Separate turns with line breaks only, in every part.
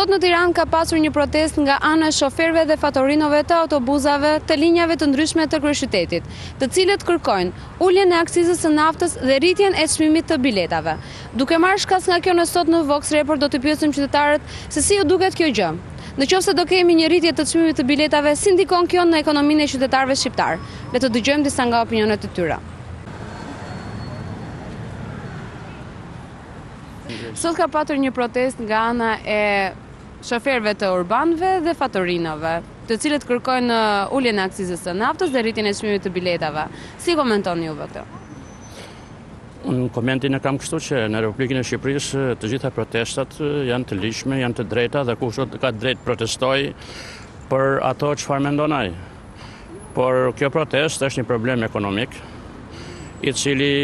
Sot në Tiranë ka pasur një protestë nga ana e shoferëve dhe fatorinove të autobusave të linjave të ndryshme të kryeqytetit, të cilët kërkojnë uljen e akcizës së naftës dhe rritjen e çmimit të biletave. Duke marrë shkas nga kjo në sot në Vox Report do të pyesim qytetarët se si ju duket kjo gjë. Nëse do kemi një rritje të çmimit të biletave, si ndikon kjo në ekonominë e qytetarëve shqiptar? Le të dëgjojmë disa nga opinionet e tyre. Sot ka patur një protest nga ana e shoferëve të urbanëve dhe fatorinave, të cilët kërkojnë uljen e akcizës së naftës dhe rritjen e çmimit të biletave. Si komentoni juve këtë?
Unë komentin e kam kështu që në Republikën e Shqipërisë të gjitha protestat janë të ligjshme, janë të drejta dhe kushdo ka drejt protestoj për ato çfarë mendon ai. Por kjo protest është një problem ekonomik, i cili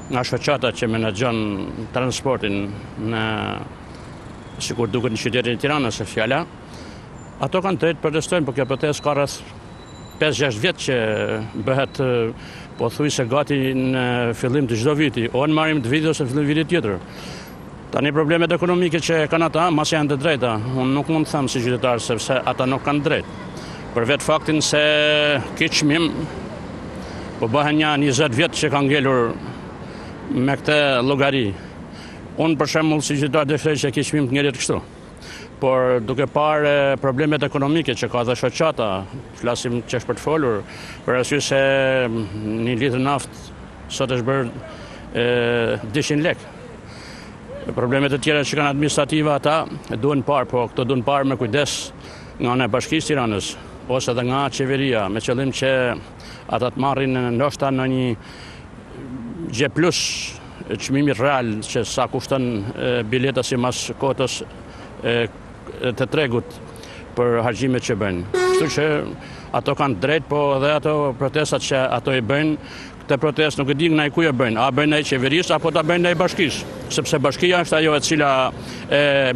nga shoqata që menaxhon transportin në sikur duket në qytetin e Tiranës së fjala, ato kanë drejt protestojnë, por kjo protestë ka rreth 5-6 vjet që bëhet pothuajse gati në fillim të çdo viti, o në marrim të vitit ose fillim vitit tjetër. Tani problemet ekonomike që kanë ata, mas janë të drejta. Unë nuk mund të them si qytetar sepse ata nuk kanë drejt. Për vetë faktin se ky çmim po bëhen një 20 vjet që ka ngelur me këtë llogari. Unë për shembull si qytetar dëshiroj që ky çmim të ngelet kështu. Por duke parë problemet ekonomike që ka dhe shoqata, flasim që është për të folur, për arsye se një litër naftë sot është bërë 200 lek. Problemet e tjera që kanë administrative ata duhen parë, po këto duhen parë me kujdes nga ana e Bashkisë Tiranës ose edhe nga qeveria, me qëllim që ata të marrin ndoshta në një gjë plus çmimi real që sa kushton bileta sipas kotës të tregut për harxhimet që bëjnë. Kështu që ato kanë drejt, po edhe ato protestat që ato i bëjnë, këtë protestë nuk e di nga ku e bëjnë, a bëjnë ai qeverisë apo ta bëjnë ai bashkisë, sepse bashkia është ajo e cila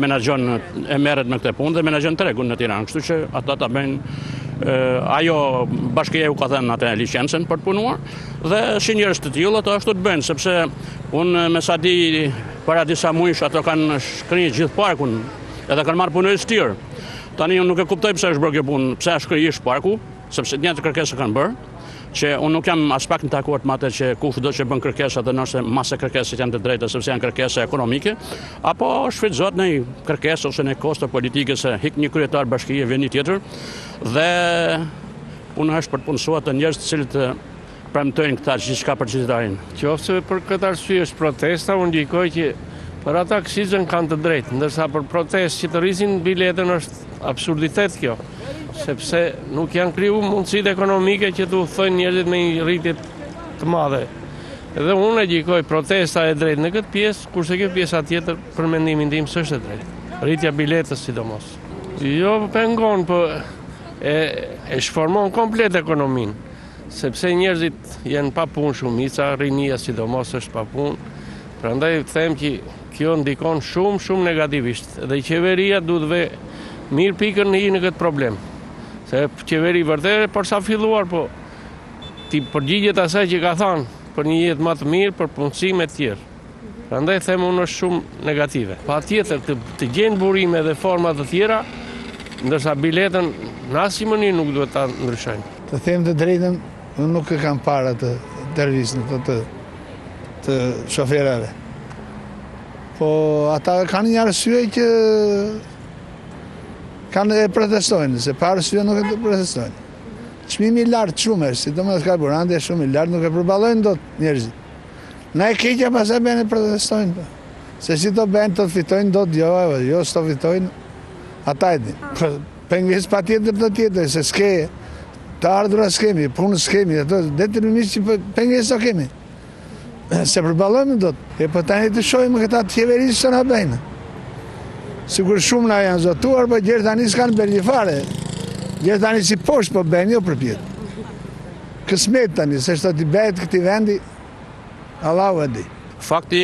menaxhon merret me këtë punë dhe menaxhon tregun në Tiranë. Kështu që ata ta bëjnë ajo bashkia u ka dhënë atë licencën për të punuar dhe si njerëz të tillë ato ashtu të bëjnë, sepse unë me sa di para disa muajsh ato kanë shkrirë gjithë parkun edhe kanë marrë punojës të tjerë. Tani unë nuk e kuptoj pse është bërë kjo punë, pse është shkrirë parku, sepse një të kërkesë kanë bërë, që unë nuk jam as pak në takuar me atë që kushdo që bën kërkesa dhe nëse masë kërkesat janë të drejta sepse janë kërkesa ekonomike, apo shfrytëzohet në kërkesë ose në kosto politike se hik një kryetar bashkie vjen një tjetër dhe puna është për të punësuar të njerëz të cilët premtojnë këta gjithçka për qytetarin.
Qofse për këtë arsye është protesta, unë ndikoj që për ata akcizën kanë të drejtë, ndërsa për protestë që të rrisin biletën është absurditet kjo, sepse nuk janë kriju mundësitë ekonomike që të udhëtojnë njerëzit me një rritje të madhe. Edhe unë e gjykoj protesta e drejtë në këtë pjesë, kurse kjo pjesa tjetër për mendimin tim s'është e drejtë. Rritja biletës sidomos. Jo pengon, po e shformon komplet ekonominë, sepse njerëzit janë pa punë shumica, rinia sidomos është pa punë. Prandaj them që kjo ndikon shumë negativisht dhe qeveria duhet mirë pikën në këtë problem. Se qeveri vërtet për sa filluar, po ti përgjigjet asaj që ka thënë për një jetë më të mirë, për punësime të tjerë. Prandaj them unë është shumë negative. Patjetër të gjenë burime dhe forma të tjera, ndërsa biletën në asnjë mënyrë nuk duhet ta ndryshojnë.
Të them të drejtën, unë nuk e kam para të dervisën të shoferave. Po ata kanë një arsye që kanë e protestojnë, se pa arsye nuk e protestojnë. Çmimi i lartë shumë është, sidomos karburanti është shumë i lartë, nuk e përballojnë dot njerëzit. Na e keqja pastaj bën e protestojnë. Se si do bën të fitojnë dot, jo s'to fitojnë. Ata e din. Pengesë patjetër do tjetër, se s'ke të ardhura s'kemi, punë s'kemi, ato detyrimisht që pengesë do kemi. Se përballojmë dot. E po tani të shohim këta të qeverisë që na bëjnë. Sigur shumë na janë zotuar, po gjerë tani s'kanë bërë fare. Gjerë tani si poshtë po bëjnë, jo përpjet. Kësmet tani, se shto t'i bëhet këti vendi, Allahu e di.
Fakti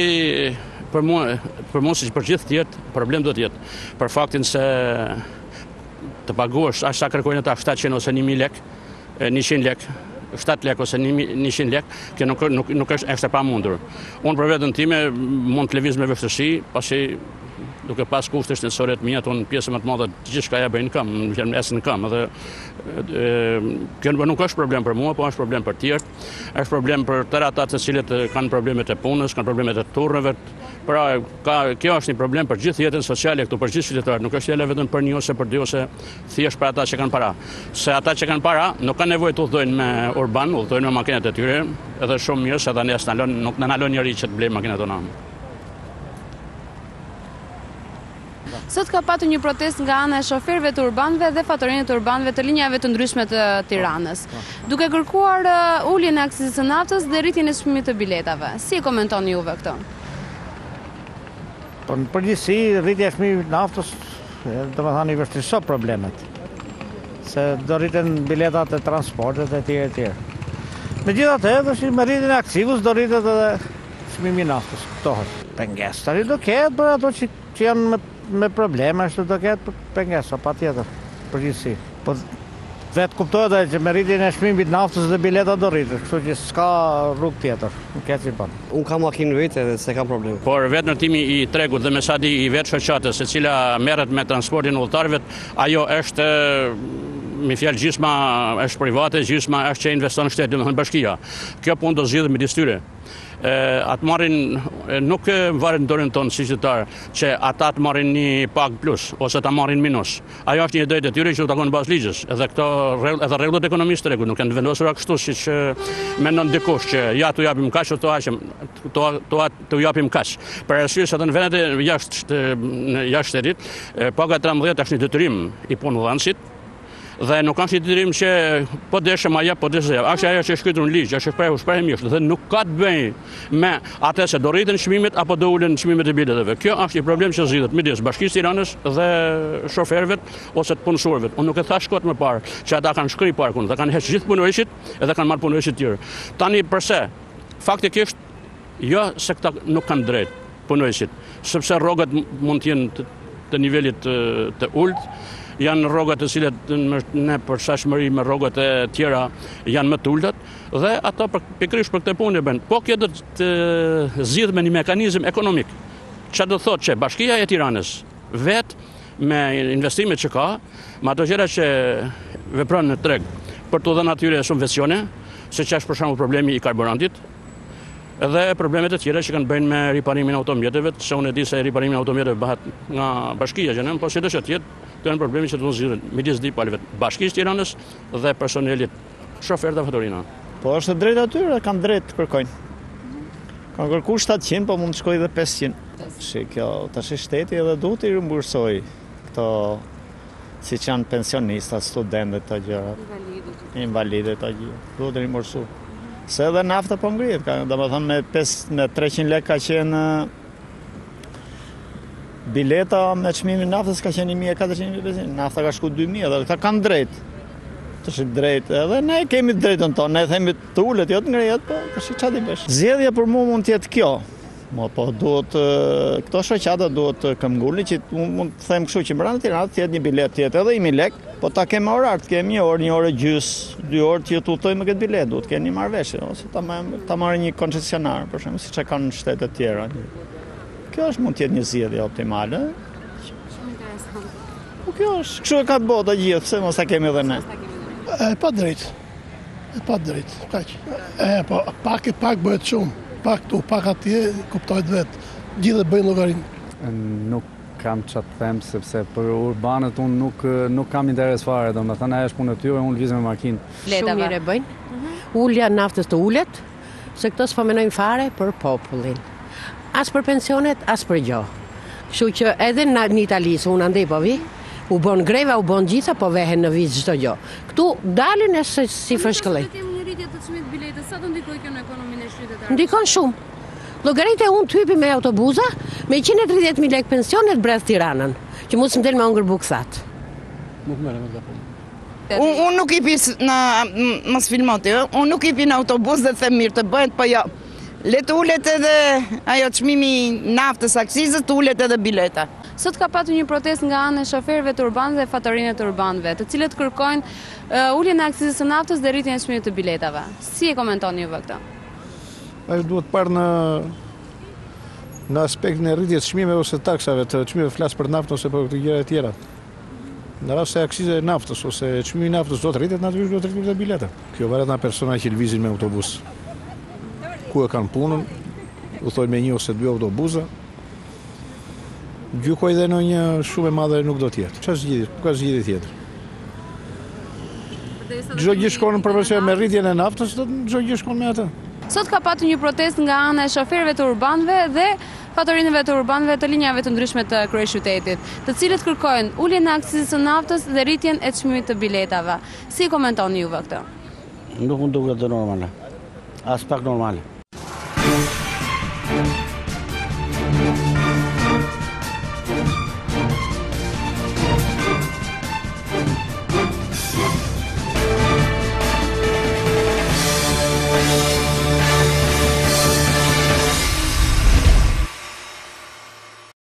për mua si për gjithë tjetë, problem do t'jetë. Për faktin se të paguash, ashtë sa kërkojnë ata 700 ose 1000 lek, 100 lek, 7 lek ose 100 lek, kjo nuk është ekstra pa mundur. Unë për vetën time mund të lëviz me vështërsi, pasi duke pas kushte shtetësore të mia, tonë pjesë më të madhe gjithçka ja bëjnë kam, në kam, dhe kjo nuk është problem për mua, po është problem për tjerë, është problem për tërë ata të cilët kanë problemet e punës, kanë problemet e turrëve. Pra, kjo është një problem për gjithë jetën sociale këtu, për gjithë qytetarët, nuk është fjala vetëm për një ose për dy ose thjesht për ata që kanë para. Se ata që kanë para nuk kanë nevojë të udhtojnë me urban, udhtojnë me makinat e tyre, edhe shumë mirë se tani nuk na nalon njëri që të blej makinat tona.
Sot ka patur një protestë nga ana e shoferëve të urbanëve dhe fatorinëve të urbanëve të linjave të ndryshme të Tiranës, duke kërkuar uljen e aksizës së naftës dhe rritjen e çmimit të biletave. Si e komentoni juve këtë?
Po në përgjithësi, rritja e çmimit të naftës, domethënë i vështirëson problemet. Se do rriten biletat e transportit e tjerë e tjerë. Megjithatë, me rritjen e akcizës do rritet edhe çmimi i naftës, kuptohet. Pengesë tani do ketë për ato që janë me probleme, ashtu do ketë pengesa, patjetër, përgjithësi. Po vetë kuptohet që me rritjen e çmimit të naftës dhe biletat do rritet, kështu që s'ka rrugë tjetër, nuk ka si bën.
Unë kam makinë vetë dhe se kam problem.
Por vetë ndërtimi i tregut dhe me sa di i vetë shoqatës, e cila merret me transportin udhëtarëve, ajo është me fjalë gjysma është private, gjysma është që investon shteti, domethënë bashkia. Kjo punë do zgjidhet midis tyre. Atë marrin, nuk varet në dorën tonë si qytetar që ata të marrin një pag plus ose ta marrin minus. Ajo është një drejtë e tyre që u takon bazë ligjës. Edhe këto edhe rregullat ekonomisë tregut nuk janë vendosur kështu siç mendon dikush që ja t'u japim kaq ose t'u japim kaq. Për arsye se në vendet e jashtë shtetit, paga 13 është një detyrim i punëdhënësit. Dhe nuk kanë detyrim që po deshëm ajo, po deshëm. Është ajo që është shkruar në ligj, është shprehur mirë, dhe nuk ka të bëjë me atë se do rriten çmimet apo do ulen çmimet e biletave. Kjo është një problem që zgjidhet midis Bashkisë Tiranës dhe shoferëve ose të punësuarve. Unë nuk e thash kot më parë që ata kanë shkruar parkun dhe kanë heqë gjithë punëtorët edhe kanë marrë punëtorët tjerë. Tani përse? Faktikisht jo se këta nuk kanë drejt punëtorët, sepse rrogat mund të jenë të nivelit të ulët. Janë rrogat të cilat në përshtatshmëri me rrogat e tjera janë më të ultat dhe ata pikërisht për këtë punë e bën. Po kjo do të zgjidhet me një mekanizëm ekonomik. Çfarë do thotë që Bashkia e Tiranës vetë me investimet që ka, me ato gjëra që vepron në treg për të dhënë atyre subvencione, siç është për shembull problemi i karburantit, edhe problemet e tjera që kanë bëjnë me riparimin e automjeteve, se unë e di se riparimi i automjeteve bëhet nga Bashkia që po sidoqë të jetë, këto janë probleme që do të zgjidhen midis dy palëve, Bashkisë Tiranës dhe personelit shoferë dhe fatorina.
Po është drejt atyre, kanë drejt të kërkojnë. Kanë kërkuar 700, po mund të shkojë edhe 500. Si kjo, tash shteti edhe duhet i rimbursoj këto siç janë pensionistat, studentët të gjëra, invalidët të gjëra, duhet të rimbursu. Se edhe nafta po ngrihet, domethënë me 300 lekë ka qenë bileta me çmimin e naftës ka qenë 1450, nafta ka shku 2000 dhe këta kanë drejt. Tash drejt, edhe ne kemi drejtën tonë, ne themi të ulet, jo të ngrihet, po tash çfarë di bësh. Zgjedhja për mua mund të jetë kjo. Po duhet këto shoqata duhet të këmbgulin që mund të them kështu që brenda Tiranës të jetë një bilet tjetër edhe 1000 lekë, po ta kemi orar, të kemi një orë gjys, 2 orë që të udhtojmë me këtë bilet, duhet keni marrëveshje ose ta marrë një koncesionar, për shembull, siç e kanë në shtete të tjera. Kjo është mund të jetë një zgjedhje optimale.
Shumë interesant.
Po kjo është, kështu e ka bota gjithë, pse mos ta kemi edhe ne.
Pa drejt. Pa drejt. Kaq. Po pak bëhet shumë. Pak tu, pak atje, kuptojt vetë, gjithë dhe bëjnë llogarinë.
Nuk kam që të them, sepse për urbanët unë nuk kam interes fare, do me thënë ajo është punë e tyre, unë lëvizem me makinë.
Shumë mirë e bëjnë, ulja naftës të ulet, se këto s'pamenojnë fare për popullin. As për pensionet, as për gjo. Kështu që edhe në Itali, se unë andej po vi, u bon greva, u bon gjitha, po vehen në vizë çdo gjo. Këtu dalin e si freskëllej.
Sa do ndikoj kjo në ekonominë e qytetarëve?
Ndikon shumë. Llogaritë unë typi me autobuza, me 130.000 lekë pensionet breth Tiranën, që mos më del me ongër buksat.
Nuk merrem me këtë.
Unë nuk i pi mos filmoti, unë nuk i pi në autobus dhe them mirë të bëhet, po jo. Le të ulet edhe ajo çmimi naftës, aksizës, të ulet edhe bileta.
Sot ka patur një protestë nga ana e shoferëve të urbanëve dhe fatorinëve të urbanëve, të cilët kërkojnë uljen e aksizës së naftës dhe rritjen e çmimit të biletave. Si e komentoni juve këtë?
Ai duhet parë
Në aspektin e rritjes çmimeve ose taksave të çmimeve flas për naftën ose për gjëra të tjera. Në rast se akciza e naftës ose çmimi i naftës do të rritet, natyrisht do të rritet edhe bileta. Kjo varet nga persona që lëvizin me autobus. Ku e kanë punën, u thonë me 1 ose 2 autobusa. Gjykoj dhe në një shumë e madhe nuk do të jetë. Çfarë zgjidhje? Ka zgjidhje tjetër. Çdo gjë shkon në proporcion me rritjen e naftës, çdo gjë shkon me atë.
Sot ka patur një protestë nga ana e shoferëve të urbanëve dhe fatorinëve të urbanëve të linjave të ndryshme të kryeqytetit, të cilët kërkojnë uljen e akcizës së naftës dhe rritjen e çmimit të biletave. Si komentoni juve këtë?
Nuk më duket normale. As pak normale.